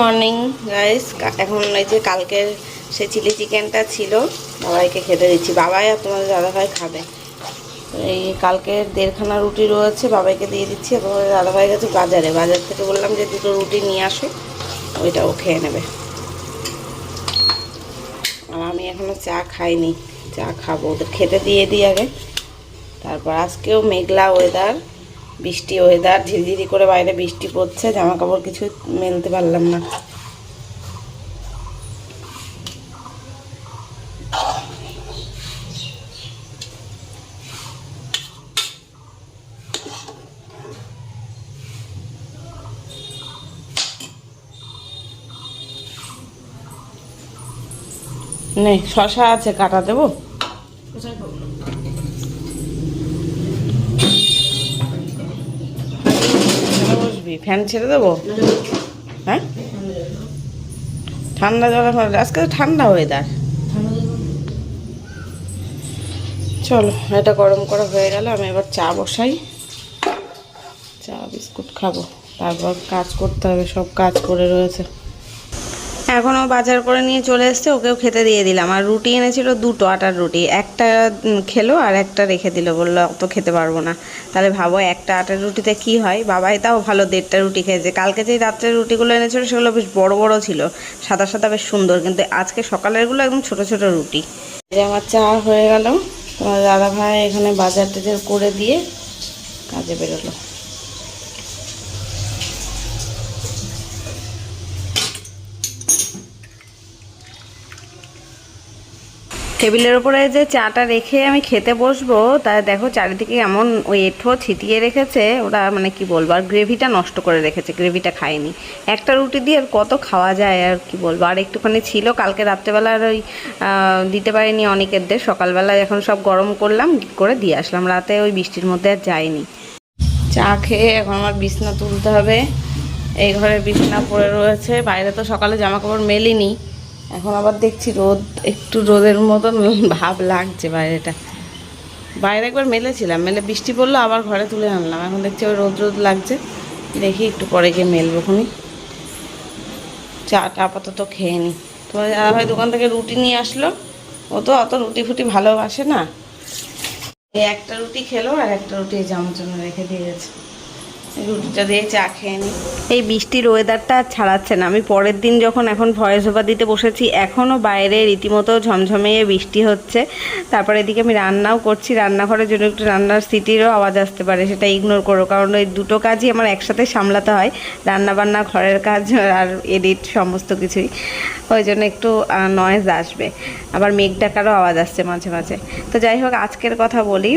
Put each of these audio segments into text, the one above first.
Morning guys. এখন এই যে কালকের সে চিলি চিকেনটা ছিল, বাবাইকে খেতে দিচ্ছি। বাবাই আর তোমাদের দাদাভাই খাবে। এই কালকের 1.5খানা রুটি রয়েছে, বাবাইকে দিয়ে দিচ্ছি। তোমাদের দাদাভাই গেছে বাজার থেকে বললাম যে 2টো রুটি নিয়ে আসো, ওইটাও খেয়ে নেবে। আর আমি এখনও চা খাইনি, চা খাবো, ওদের খেতে দিয়ে দিই আগে। তারপর আজকেও মেঘলা ওয়েদার, বৃষ্টি ওয়েদার, ঝিরিঝিরি করে বাইরে বৃষ্টি পড়ছে, জামা কাপড় কিছু মেলতে পারলাম না। নে শশা আছে, কাটা দেবো? বসবি, ফ্যান ছেড়ে দেবো? হ্যাঁ, ঠান্ডা জলে ভালো। আজকে তো ঠান্ডা ওয়েদার। চলো, এটা গরম করা হয়ে গেল, আমি এবার চা বসাই। চা বিস্কুট খাবো, তারপর কাজ করতে হবে, সব কাজ করে রয়েছে। এখনও বাজার করে নিয়ে চলে এসছে, ওকেও খেতে দিয়ে দিলাম। আর রুটি এনেছিল 2টো আটার রুটি, একটা খেলো আর একটা রেখে দিল, বললো অত খেতে পারবো না। তাহলে ভাবো একটা আটার রুটিতে কি হয়। বাবাই তাও ভালো 1.5টা রুটি খেয়েছে। কালকে যেই রাত্রের রুটিগুলো এনেছিল সেগুলো বেশ বড় বড় ছিল, সাদা সাদা, বেশ সুন্দর। কিন্তু আজকে সকালেরগুলো একদম ছোট ছোট রুটি। যে আমার চা হয়ে গেল, তোমার দাদাভাই এখানে বাজার টাজার করে দিয়ে কাজে বেরোলো। টেবিলের ওপরে যে চাটা রেখে আমি খেতে বসবো, তা দেখো চারিদিকে এমন ওই এঁঠো ছিটিয়ে রেখেছে ওরা, মানে কি বলবো। আর গ্রেভিটা নষ্ট করে রেখেছে, গ্রেভিটা খাইনি। একটা রুটি দিয়ে আর কত খাওয়া যায়, আর কি বলবো। আর একটুখানি ছিল কালকে রাত্রেবেলা, আর ওই দিতে পারিনি অনেকেরদের। সকালবেলায় এখন সব গরম করলাম, করে দিয়ে আসলাম। রাতে ওই বৃষ্টির মধ্যে আর যাইনি। চা খেয়ে এখন আমার বিছনা তুলতে হবে। এই ঘরে বিছনা পড়ে রয়েছে, বাইরে তো সকালে জামা কাপড় মেলিনি। এখন আবার দেখছি রোদ, একটু রোদের মতন ভাব লাগছে বাইরেটা। বাইরে একবার মেলেছিলাম, মেলে বৃষ্টি পড়লো, আবার ঘরে তুলে আনলাম। এখন দেখছি ওই রোদ রোদ লাগছে, দেখি একটু পরে গিয়ে মেলবো খুনি। চাটা আপাতত খেয়ে নিই। তোমার দাদাভাই দোকান থেকে রুটি নিয়ে আসলো, ও তো অত রুটি ফুটি ভালোবাসে না। এই একটা রুটি খেলো, আর একটা রুটি আমার জন্য রেখে দিয়ে গেছে। রুটিটা দিয়ে চা খেয়ে নিই। এই বৃষ্টির ওয়েদারটা ছাড়াচ্ছে না। আমি পরের দিন যখন এখন ভয়েস ওভার দিতে বসেছি, এখনও বাইরে রীতিমতো ঝমঝমে বৃষ্টি হচ্ছে। তারপরে এদিকে আমি রান্নাও করছি, রান্নাঘরের জন্য একটু রান্নার সিটিরও আওয়াজ আসতে পারে, সেটা ইগনোর করো, কারণ এই দুটো কাজই আমার একসাথে সামলাতে হয়। রান্না বান্না, ঘরের কাজ আর এডিট, সমস্ত কিছুই। ওই জন্য একটু নয়েজ আসবে। আবার মেঘ ডাকারও আওয়াজ আসছে মাঝে মাঝে। তো যাই হোক, আজকের কথা বলি।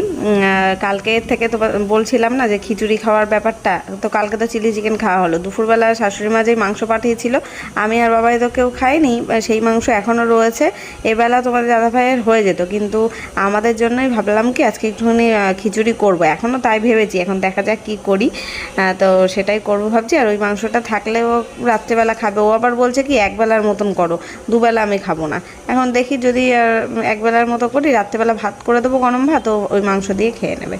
কালকে থেকে তো বলছিলাম না যে খিচুড়ি খাওয়ার ব্যাপারটা। তো কালকে তো চিলি চিকেন খাওয়া হলো। দুপুরবেলা শাশুড়ি মা যেই মাংস পাঠিয়েছিল, আমি আর বাবাই তো কেউ খাইনি, সেই মাংস এখনও রয়েছে। এবেলা তোমাদের দাদাভাইয়ের হয়ে যেত, কিন্তু আমাদের জন্যই ভাবলাম কি আজকে একটুখানি খিচুড়ি করব। এখনও তাই ভেবেছি, এখন দেখা যাক কী করি। তো সেটাই করবো ভাবছি। আর ওই মাংসটা থাকলেও রাত্রেবেলা খাবে। ও আবার বলছে কি একবেলার মতন করো, দুবেলা আমি খাবো না। এখন দেখি যদি একবেলার মতো করি, রাত্রেবেলা ভাত করে দেবো, গরম ভাত, ও ওই মাংস দিয়ে খেয়ে নেবে।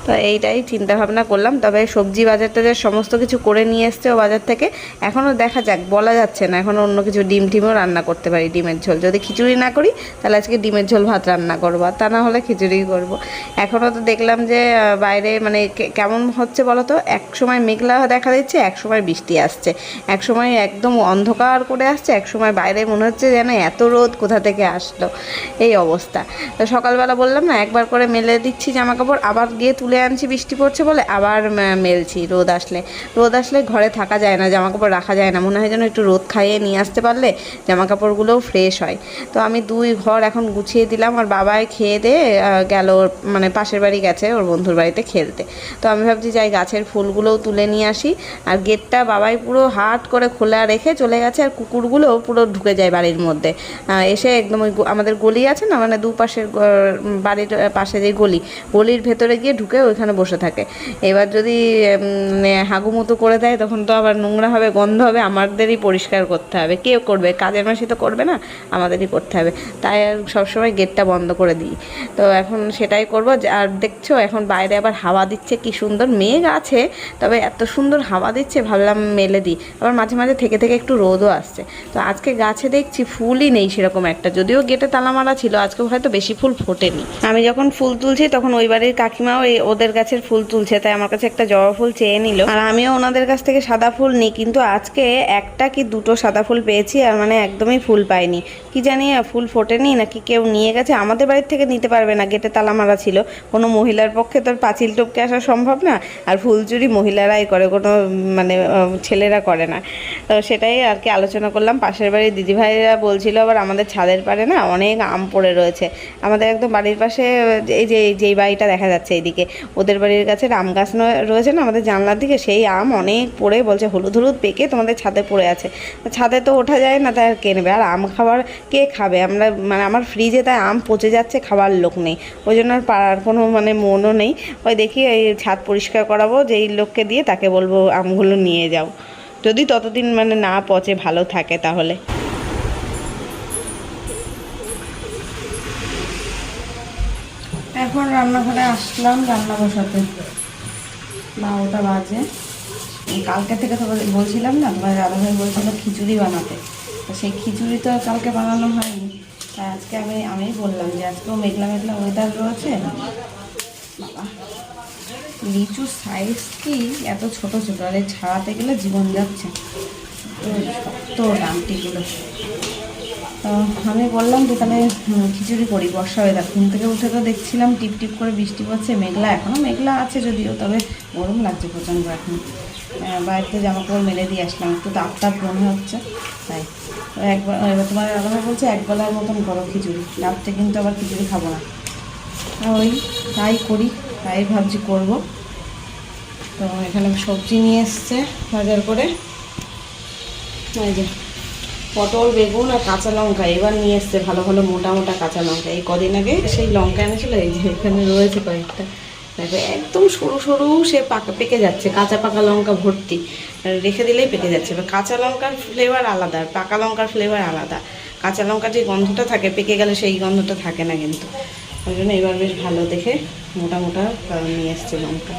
তো এইটাই চিন্তা ভাবনা করলাম। তবে সবজি বাজার টাজার সমস্ত কিছু করে নিয়ে এসছে ও বাজার থেকে। এখনও দেখা যাক, বলা যাচ্ছে না। এখনও অন্য কিছু ডিম টিমও রান্না করতে পারি, ডিমের ঝোল। যদি খিচুড়ি না করি তাহলে আজকে ডিমের ঝোল ভাত রান্না করবো, আর তা না হলে খিচুড়িই করবো। এখনও তো দেখলাম যে বাইরে মানে কেমন হচ্ছে বলো তো, এক সময় মেঘলা দেখা দিচ্ছে, এক সময় বৃষ্টি আসছে, এক সময় একদম অন্ধকার করে আসছে, এক সময় বাইরে মনে হচ্ছে যেন এত রোদ কোথা থেকে আসলো, এই অবস্থা। তো সকালবেলা বললাম না, একবার করে মেলে দিচ্ছি জামা কাপড়, আবার গিয়ে তুলে আনছি বৃষ্টি পড়ছে বলে, আবার মেলছি। রোদ আসলে ঘরে থাকা যায় না, জামা কাপড় রাখা যায় না। মনে হয় যেন একটু রোদ খাইয়ে নিয়ে আসতে পারলে জামা কাপড়গুলোও ফ্রেশ হয়। তো আমি 2 ঘর এখন গুছিয়ে দিলাম। আর বাবাই খেয়ে দিয়ে গেল, মানে পাশের বাড়ি গেছে ওর বন্ধুর বাড়িতে খেলতে। তো আমি ভাবছি যাই গাছের ফুলগুলোও তুলে নিয়ে আসি। আর গেটটা বাবাই পুরো হাট করে খোলা রেখে চলে গেছে, আর কুকুরগুলোও পুরো ঢুকে যায় বাড়ির মধ্যে। এসে একদম ওই আমাদের গলি আছে না, মানে দুপাশের বাড়ির পাশে যে গলির ভেতরে গিয়ে ঢুকে ওইখানে বসে থাকে। এবার যদি মানে হাগুমুতু করে দেয় তখন তো আবার নোংরা হবে, গন্ধ হবে, আমাদেরই পরিষ্কার করতে হবে। কে করবে? কাজের মাসি তো করবে না, আমাদেরই করতে হবে। তাই আর সবসময় গেটটা বন্ধ করে দিই। তো এখন সেটাই করবো। আর দেখছো এখন বাইরে আবার হাওয়া দিচ্ছে, কি সুন্দর মেঘ আছে, তবে এত সুন্দর হাওয়া দিচ্ছে, ভাবলাম মেলে দিই। আবার মাঝে মাঝে থেকে থেকে একটু রোদও আসছে। তো আজকে গাছে দেখছি ফুলই নেই সেরকম একটা, যদিও গেটে তালা মারা ছিল, আজকে হয়তো বেশি ফুল ফোটেনি। আমি যখন ফুল তুলছি তখন ওই বাড়ির কাকিমাও ওদের গাছের ফুল তুলছে, তাই আমার কাছে একটা জবা ফুল চেয়ে নিল। আর আমিও ওনাদের কাছ থেকে সাদা ফুল নিই, কিন্তু আজকে একটা কি দুটো সাদা ফুল পেয়েছি, আর মানে একদমই ফুল পাইনি। কি জানি ফুল ফোটেনি নাকি কেউ নিয়ে গেছে। আমাদের বাড়ির থেকে নিতে পারবে না, গেটে তালা মারা ছিল। কোনো মহিলার পক্ষে তো পাঁচিল টপকে আসা সম্ভব না, আর ফুল চুরি মহিলারাই করে, কোনো মানে ছেলেরা করে না। তো সেটাই আর কি আলোচনা করলাম। পাশের বাড়ির দিদিভাইরা বলছিল আবার আমাদের ছাদের পারে না অনেক আম পড়ে রয়েছে। আমাদের একদম বাড়ির পাশে এই যে যেই বাড়িটা দেখা যাচ্ছে এইদিকে, ওদের বাড়ির কাছে আম গাছ রয়েছে না আমাদের জানলার দিকে, সেই আম অনেক পড়ে, বলছে হলুদ হলুদ পেকে তোমাদের ছাদে পড়ে আছে। ছাদে তো ওঠা যায় না, তাই আর কে নেবে? আর আম খাবার কে খাবে? আমরা মানে আমার ফ্রিজে তাই আম পচে যাচ্ছে, খাবার লোক নেই, ওই জন্য আর পাড়ার কোনো মানে মনও নেই। ওই দেখি এই ছাদ পরিষ্কার করাবো, যেই লোককে দিয়ে তাকে বলবো আমগুলো নিয়ে যাও, যদি ততদিন মানে না পচে ভালো থাকে তাহলে। এখন রান্নাঘরে আসলাম রান্না বসাতে, 12টা বাজে। কালকে থেকে তো বলছিলাম না, তোমার দাদাভাই বলছিল খিচুড়ি বানাতে, তো সেই খিচুড়ি তো কালকে বানানো হয়নি। তাই আজকে আমি বললাম যে আজকেও মেঘলা মেঘলা ওয়েদার রয়েছে। বাবা, লিচুর সাইজ কি এত ছোট ছোট, আর এই ছাড়াতে গেলে জীবন যাচ্ছে, শক্ত ডান্টিগুলো। তো আমি বললাম যে তাহলে খিচুড়ি করি, বর্ষা ওয়েদার। ঘুম থেকে উঠে তো দেখছিলাম টিপ টিপ করে বৃষ্টি পড়ছে, মেঘলা, এখনও মেঘলা আছে যদিও, তবে গরম লাগছে প্রচণ্ড এখন। বাড়িতে জামা কাপড় মেলে দিয়ে আসলাম, একটু তাপ তাপ মনে হচ্ছে, তাই একবার এবার তোমার কথা বলছে একবেলার মতন করো খিচুড়ি, রাত্রে কিন্তু আবার খিচুড়ি খাবো না। ওই তাই করি, তাই ভাবছি করব। তো এখানে সবজি নিয়ে এসছে বাজার করে, এই যে পটল, বেগুন আর কাঁচা লঙ্কা এবার নিয়ে এসছে, ভালো ভালো মোটা মোটা কাঁচা লঙ্কা। এই কদিন আগে সেই লঙ্কা এনেছিল, এই যে এখানে রয়েছে কয়েকটা, দেখো একদম সরু সরু, সে পেকে যাচ্ছে, কাঁচা পাকা লঙ্কা ভর্তি, রেখে দিলেই পেকে যাচ্ছে। এবার কাঁচা লঙ্কার ফ্লেভার আলাদা, আর পাকা লঙ্কার ফ্লেভার আলাদা। কাঁচা লঙ্কার যে গন্ধটা থাকে পেকে গেলে সেই গন্ধটা থাকে না কিন্তু, ওই জন্য এবার বেশ ভালো দেখে মোটা মোটা নিয়ে এসছে লঙ্কা।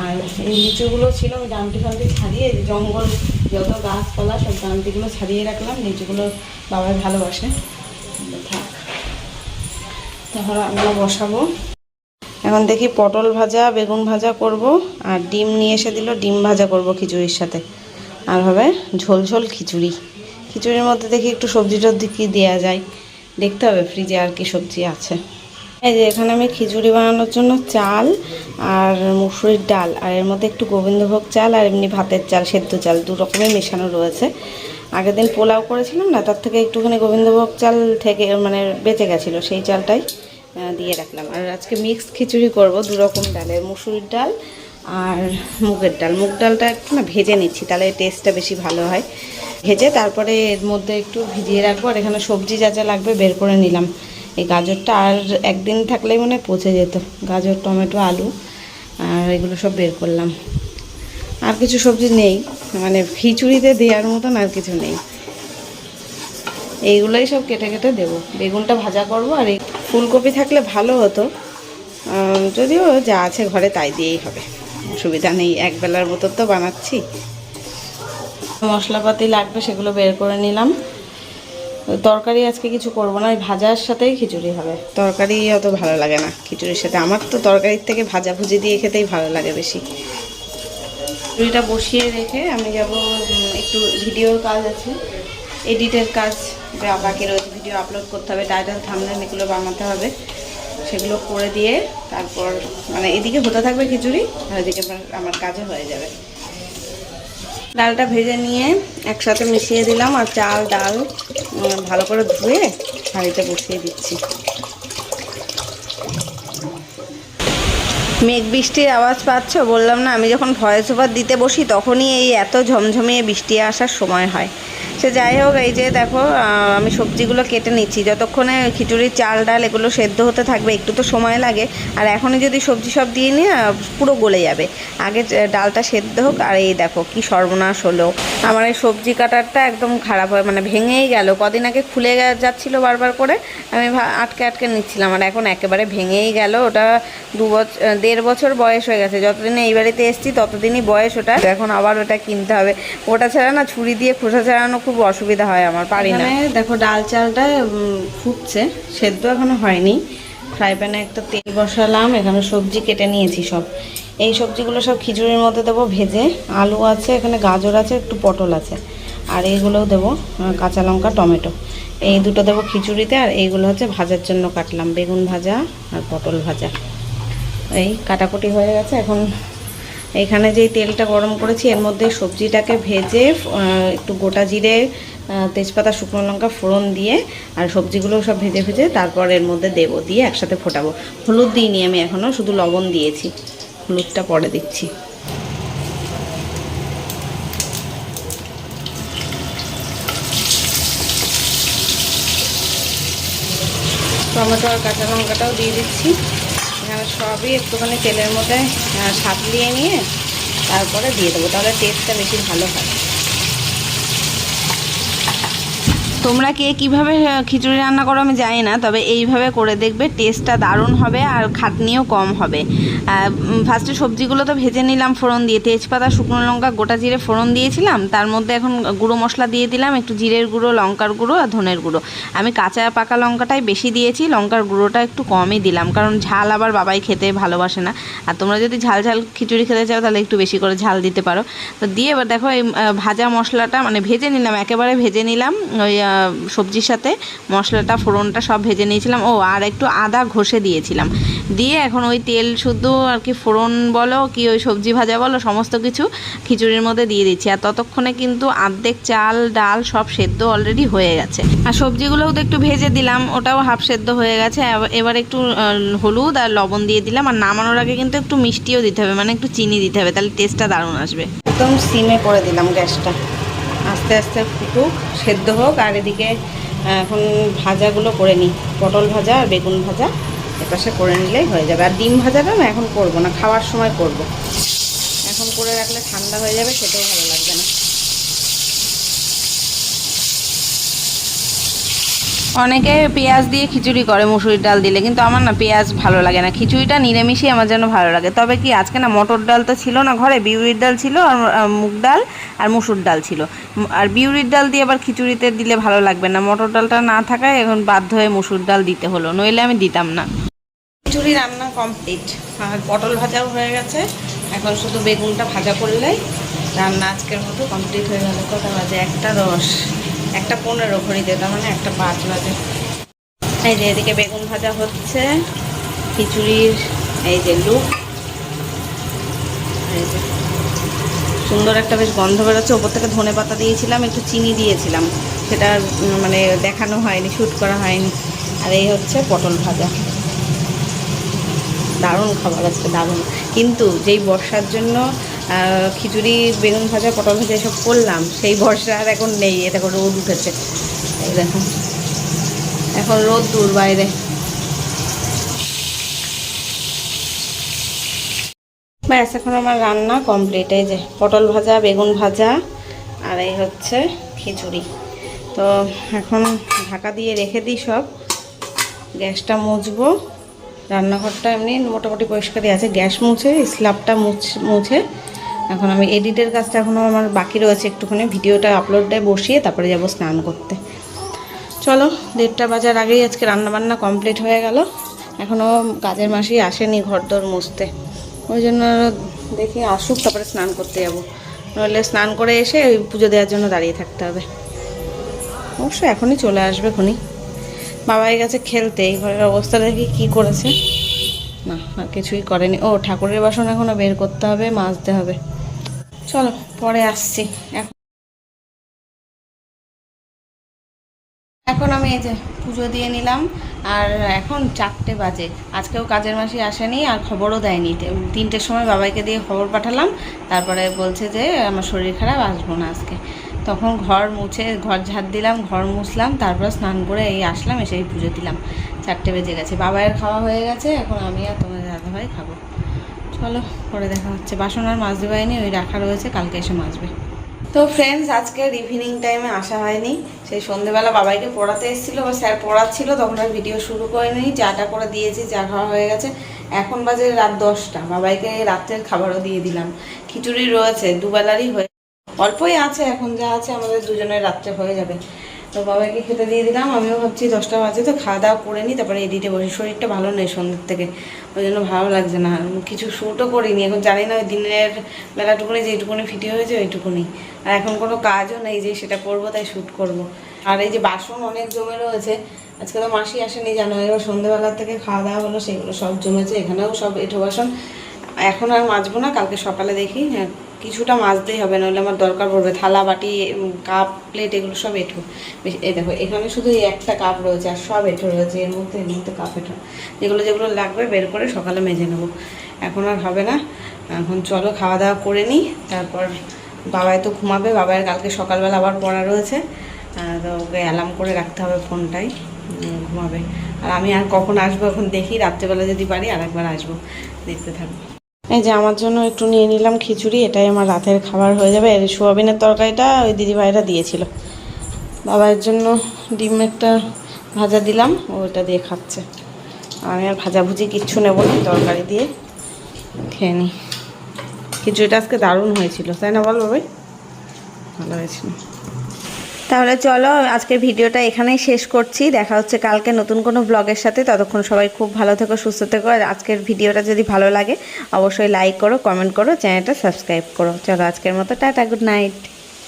আর এই লিচুগুলো ছিল, ওই ডান্টি ফান্টি ছাড়িয়ে, জঙ্গল যত গাছপালা সব ডান্টিগুলো ছাড়িয়ে রাখলাম। লিচুগুলো বাবাই ভালোবাসে, থাক। তাহলে আমরা বসাবো। এখন দেখি পটল ভাজা, বেগুন ভাজা করব, আর ডিম নিয়ে এসে দিল, ডিম ভাজা করব খিচুড়ির সাথে, আর হবে ঝোল ঝোল খিচুড়ি। খিচুড়ির মধ্যে দেখি একটু সবজি টবজি কী দেওয়া যায়, দেখতে হবে ফ্রিজে আর কি সবজি আছে। এই যে এখানে আমি খিচুড়ি বানানোর জন্য চাল আর মুসুরির ডাল, আর এর মধ্যে একটু গোবিন্দভোগ চাল আর এমনি ভাতের চাল, সেদ্ধ চাল, দু রকমের মেশানো রয়েছে। আগের দিন পোলাও করেছিলাম না, তার থেকে একটুখানি গোবিন্দভোগ চাল থেকে মানে বেঁচে গেছিলো, সেই চালটাই দিয়ে রাখলাম। আর আজকে মিক্সড খিচুড়ি করব, দু রকম ডালের, মুসুরির ডাল আর মুগের ডাল। মুগ ডালটা একটু না ভেজে নিচ্ছি, তাহলে টেস্টটা বেশি ভালো হয়। ভেজে তারপরে এর মধ্যে একটু ভিজিয়ে রাখবো। আর এখানে সবজি যা যা লাগবে বের করে নিলাম। এই গাজরটা আর একদিন থাকলেই মনে পচে যেত, গাজর, টমেটো, আলু, আর এগুলো সব বের করলাম। আর কিছু সবজি নেই, মানে খিচুড়িতে দেওয়ার মতন আর কিছু নেই, এইগুলোই সব কেটে কেটে দেবো। বেগুনটা ভাজা করব, আর এই ফুলকপি থাকলে ভালো হতো, যদিও যা আছে ঘরে তাই দিয়েই হবে, অসুবিধা নেই, একবেলার মতো তো বানাচ্ছি। মশলাপাতি লাগবে সেগুলো বের করে নিলাম। তরকারি আজকে কিছু করব না, ওই ভাজার সাথেই খিচুড়ি হবে, তরকারি অত ভালো লাগে না খিচুড়ির সাথে। আমার তো তরকারির থেকে ভাজা ভুজি দিয়ে খেতেই ভালো লাগে বেশি। খিচুড়িটা বসিয়ে রেখে আমি যাব, একটু ভিডিওর কাজ আছে, এডিটের কাজ বাকি রয়েছে, ভিডিও আপলোড করতে হবে, টাইটেল থাম্বনেল এগুলো বানাতে হবে, সেগুলো করে দিয়ে তারপর মানে এদিকে হতে থাকবে খিচুড়ি, আর এদিকে আমার কাজও হয়ে যাবে। ডালটা ভেজে নিয়ে একসাথে মিশিয়ে দিলাম, আর চাল ডাল ভালো করে ধুয়ে হাঁড়িতে বসিয়ে দিচ্ছি। মেঘ বৃষ্টির আওয়াজ পাচ্ছ? বললাম না, আমি যখন ভয়েস ওভার দিতে বসি তখনই এই এত ঝমঝমিয়ে বৃষ্টি আসার সময় হয়। সে যাই হোক, এই যে দেখো আমি সবজিগুলো কেটে নিচ্ছি। যতক্ষণে খিচুড়ির চাল ডাল এগুলো সেদ্ধ হতে থাকবে একটু তো সময় লাগে। আর এখনই যদি সবজি সব দিয়ে নিই পুরো গলে যাবে। আগে ডালটা সেদ্ধ হোক। আর এই দেখো কি সর্বনাশ হলো আমার, এই সবজি কাটারটা একদম খারাপ হয়, মানে ভেঙেই গেল। কদিন আগে খুলে যাচ্ছিলো বারবার করে, আমি আটকে আটকে নিচ্ছিলাম, আর এখন একেবারে ভেঙেই গেল। ওটা 1.5 বছর বয়স হয়ে গেছে। যতদিনে এই বাড়িতে এসেছি ততদিনই বয়স ওটা। এখন আবার ওটা কিনতে হবে। ওটা ছাড়া না ছুরি দিয়ে খোসা ছাড়ানো খুব অসুবিধা হয় আমার, পারি না। দেখো ডাল চালটা ফুটছে, সেদ্ধ এখনো হয়নি। ফ্রাই প্যানে একটা তেল বসালাম, এখানে সবজি কেটে নিয়েছি সব। এই সবজিগুলো সব খিচুড়ির মধ্যে দেবো ভেজে। আলু আছে, এখানে গাজর আছে, একটু পটল আছে, আর এইগুলোও দেবো কাঁচা লঙ্কা টমেটো। এই দুটো দেবো খিচুড়িতে। আর এইগুলো হচ্ছে ভাজার জন্য কাটলাম, বেগুন ভাজা আর পটল ভাজা। এই কাটাকুটি হয়ে গেছে। এখন এখানে যেই তেলটা গরম করেছি এর মধ্যে সবজিটাকে ভেজে একটু গোটা জিরে, তেজপাতা, শুকনো লঙ্কা ফোড়ন দিয়ে আর সবজিগুলো সব ভেজে ভেজে তারপর এর মধ্যে দেবো, দিয়ে একসাথে ফোটাবো। হলুদ দিইনি আমি এখনও, শুধু লবণ দিয়েছি, হলুদটা পরে দিচ্ছি। টমেটো আর কাঁচা লঙ্কাটাও দিয়ে দিচ্ছি। এখানে সবই একটুখানি তেলের মধ্যে সাঁতলিয়ে নিয়ে তারপরে দিয়ে দেবো, তাহলে টেস্টটা বেশি ভালো হয়। তোমরা কে কীভাবে খিচুড়ি রান্না করো আমি জানি না, তবে এইভাবে করে দেখবে, টেস্টটা দারুণ হবে আর খাটনিও কম হবে। ফার্স্টে সবজিগুলো তো ভেজে নিলাম ফোড়ন দিয়ে, তেজপাতা, শুকনো লঙ্কা, গোটা জিরে ফোড়ন দিয়েছিলাম। তার মধ্যে এখন গুঁড়ো মশলা দিয়ে দিলাম, একটু জিরের গুঁড়ো, লঙ্কার গুঁড়ো আর ধনের গুঁড়ো। আমি কাঁচা পাকা লঙ্কাটাই বেশি দিয়েছি, লঙ্কার গুঁড়োটা একটু কমই দিলাম, কারণ ঝাল আবার বাবাই খেতে ভালোবাসে না। আর তোমরা যদি ঝাল ঝাল খিচুড়ি খেতে চাও তাহলে একটু বেশি করে ঝাল দিতে পারো। তো দিয়ে এবার দেখো এই ভাজা মশলাটা, মানে ভেজে নিলাম, একেবারে ভেজে নিলাম। ওই সবজির সাথে মশলাটা ফোড়নটা সব ভেজে নিয়েছিলাম। ও আর একটু আদা ঘষে দিয়েছিলাম। দিয়ে এখন ওই তেল শুদ্ধ আর কি, ফোড়ন বলো কি ওই সবজি ভাজা বলো, সমস্ত কিছু খিচুড়ির মধ্যে দিয়ে দিচ্ছি। আর ততক্ষণে কিন্তু অর্ধেক চাল ডাল সব সেদ্ধ অলরেডি হয়ে গেছে। আর সবজিগুলোও তো একটু ভেজে দিলাম, ওটাও হাফ সেদ্ধ হয়ে গেছে। এবার একটু হলুদ আর লবণ দিয়ে দিলাম। আর নামানোর আগে কিন্তু একটু মিষ্টিও দিতে হবে, মানে একটু চিনি দিতে হবে, তাহলে টেস্টটা দারুণ আসবে। একদম সিমে করে দিলাম গ্যাসটা, আস্তে আস্তে ফুটুক, সেদ্ধ হোক। আর এদিকে এখন ভাজাগুলো করে নিই, পটল ভাজা আর বেগুন ভাজা এপাশে করে নিলেই হয়ে যাবে। আর ডিম ভাজাটা না এখন করবো না, খাওয়ার সময় করব। এখন করে রাখলে ঠান্ডা হয়ে যাবে, সেটাও ভালো লাগবে না। অনেকে পেঁয়াজ দিয়ে খিচুড়ি করে মুসুরির ডাল দিলে, কিন্তু আমার না পেঁয়াজ ভালো লাগে না। খিচুড়িটা নিরামিষই আমার যেন ভালো লাগে। তবে কি আজকে না মটর ডাল তো ছিল না ঘরে, বিউলির ডাল ছিল আর মুগ ডাল আর মুসুর ডাল ছিল। আর বিউলির ডাল দিয়ে আবার খিচুড়িতে দিলে ভালো লাগবে না, মটর ডালটা না থাকায় এখন বাধ্য হয়ে মুসুর ডাল দিতে হলো, নইলে আমি দিতাম না। খিচুড়ি রান্না কমপ্লিট, আর পটল ভাজাও হয়ে গেছে। এখন শুধু বেগুনটা ভাজা করলেই রান্না আজকের মতো কমপ্লিট হয়ে গেল। কটা বাজে? 1:10, 1:15 ঘড়িতে, তার মানে 1:05 বাজে। এই যে এদিকে বেগুন ভাজা হচ্ছে, খিচুড়ির এই যে লুক, এই যে সুন্দর একটা বেশ গন্ধ বেরোচ্ছে। ওপর থেকে ধনে পাতা দিয়েছিলাম, একটু চিনি দিয়েছিলাম, সেটা মানে দেখানো হয়নি, শ্যুট করা হয়নি। আর এই হচ্ছে পটল ভাজা। দারুণ খাবার আজকে, দারুণ। কিন্তু যেই বর্ষার জন্য খিচুড়ি, বেগুন ভাজা, পটল ভাজা এসব করলাম, সেই বর্ষা আর এখন নেই। এটা করে রোদ উঠেছে, এই দেখুন এখন রোদ দূর বাইরে। ব্যাস এখন আমার রান্না কমপ্লিট। এই যে পটল ভাজা, বেগুন ভাজা আর এই হচ্ছে খিচুড়ি। তো এখন ঢাকা দিয়ে রেখে দিই সব, গ্যাসটা মুছবো। রান্নাঘরটা এমনি মোটামুটি পরিষ্কারই আছে, গ্যাস মুছে স্ল্যাবটা মুছে এখন আমি এডিটের কাজটা এখনও আমার বাকি রয়েছে একটুখানি, ভিডিওটা আপলোডে বসিয়ে তারপরে যাব স্নান করতে। চলো, 1:30 বাজার আগেই আজকে রান্নাবান্না কমপ্লিট হয়ে গেল। এখনও কাজের মাসি আসেনি ঘরদোর মুছতে, ওই জন্য দেখি আসুক তারপরে স্নান করতে যাব, নইলে স্নান করে এসে ওই পুজো দেওয়ার জন্য দাঁড়িয়ে থাকতে হবে। অবশ্য এখনই চলে আসবে খুনি, বাবাই গেছে খেলতে। এই ঘরের অবস্থা দেখি কী করেছে। না, আর কিছুই করেনি। ও ঠাকুরের বাসন এখনও বের করতে হবে, মাজতে হবে। চলো পরে আসছি। এখন আমি এই যে পুজো দিয়ে নিলাম, আর এখন 4টে বাজে। আজকেও কাজের মাসি আসেনি আর খবরও দেয়নি। 3টের সময় বাবাইকে দিয়ে খবর পাঠালাম, তারপরে বলছে যে আমার শরীর খারাপ, আসবো না আজকে। তখন ঘর মুছে, ঘর ঝাড় দিলাম, ঘর মুছলাম, তারপর স্নান করে এই আসলাম, এসেই পুজো দিলাম। 4টে বেজে গেছে। বাবাইয়ের খাওয়া হয়ে গেছে, এখন আমি আর তোমার দাদাভাই খাবো। চলো পরে দেখা হচ্ছে। বাসন আর মাজতে পারিনি, ওই রাখা রয়েছে, কালকে এসে মাজবে। তো ফ্রেন্ডস, আজকের ইভিনিং টাইমে আসা হয়নি। সেই সন্ধ্যেবেলা বাবাইকে পড়াতে এসেছিলো, বা স্যার পড়াচ্ছিল, তখন আর ভিডিও শুরু করিনি। চাটা করে দিয়েছি, চা খাওয়া হয়ে গেছে। এখন বাজে রাত 10টা। বাবাইকে রাত্রের খাবারও দিয়ে দিলাম, খিচুড়ি রয়েছে, দুবেলারই হয়ে অল্পই আছে, এখন যা আছে আমাদের দুজনের রাত্রে হয়ে যাবে। তো বাবাইকে খেতে দিয়ে দিলাম। আমিও ভাবছি 10টা বাজে, তো খাওয়া দাওয়া করে নিই, তারপরে এডিটে বসি। শরীরটা ভালো নেই সন্ধ্যের থেকে, ওই জন্য ভালো লাগছে না। কিছু শ্যুটও করিনি, এখন জানি না ওই দিনের বেলাটুকুনি যেটুকুনি ভিডিও হয়েছে ওইটুকুনি। আর এখন কোনো কাজও নেই যে সেটা করবো, তাই শ্যুট করব। আর এই যে বাসন অনেক জমে রয়েছে, আজকে তো মাসি আসেনি জানো, এবার সন্ধ্যেবেলার থেকে খাওয়া দাওয়া হলো, সেগুলো সব জমেছে। এখানেও সব এঁঠো বাসন। এখন আর মাজবো না, কালকে সকালে দেখি। হ্যাঁ, কিছুটা মাজতেই হবে, নাহলে আমার দরকার পড়বে। থালা বাটি, কাপ, প্লেট, এগুলো সব এঁঠো। এই দেখো, এখানে শুধু এই একটা কাপ রয়েছে, আর সব এঁঠো রয়েছে। এর মধ্যে কাপ এঁঠো, যেগুলো যেগুলো লাগবে বের করে সকালে মেজে নেবো। এখন আর হবে না। এখন চলো খাওয়া দাওয়া করে নিই, তারপর বাবাই তো ঘুমাবে। বাবাইয়ের কালকে সকালবেলা আবার পড়া রয়েছে, তো ওকে অ্যালার্ম করে রাখতে হবে ফোনটাই, ঘুমাবে। আর আমি আর কখন আসবো এখন দেখি, রাত্রেবেলা যদি পারি আরেকবার আসবো, দেখতে থাকবো। এই যে আমার জন্য একটু নিয়ে নিলাম খিচুড়ি, এটাই আমার রাতের খাবার হয়ে যাবে। আর সোয়াবিনের তরকারিটা ওই দিদিভাইরা দিয়েছিল। বাবার জন্য ডিম একটা ভাজা দিলাম, ওটা দিয়ে খাচ্ছে। আমি আর ভাজাভুজি কিচ্ছু নেবো না, তরকারি দিয়ে খেয়ে নিই। খিচুড়িটা আজকে দারুণ হয়েছিল, তাই না বল বাবাই? ভালো হয়েছিল। তাহলে চলো আজকের ভিডিওটা এখানেই শেষ করছি। দেখা হচ্ছে কালকে নতুন কোনো ব্লগের সাথে। ততক্ষণ সবাই খুব ভালো থেকো, সুস্থ থেকো। আর আজকের ভিডিওটা যদি ভালো লাগে অবশ্যই লাইক করো, কমেন্ট করো, চ্যানেলটা সাবস্ক্রাইব করো। চলো আজকের মতো টাটা, গুড নাইট।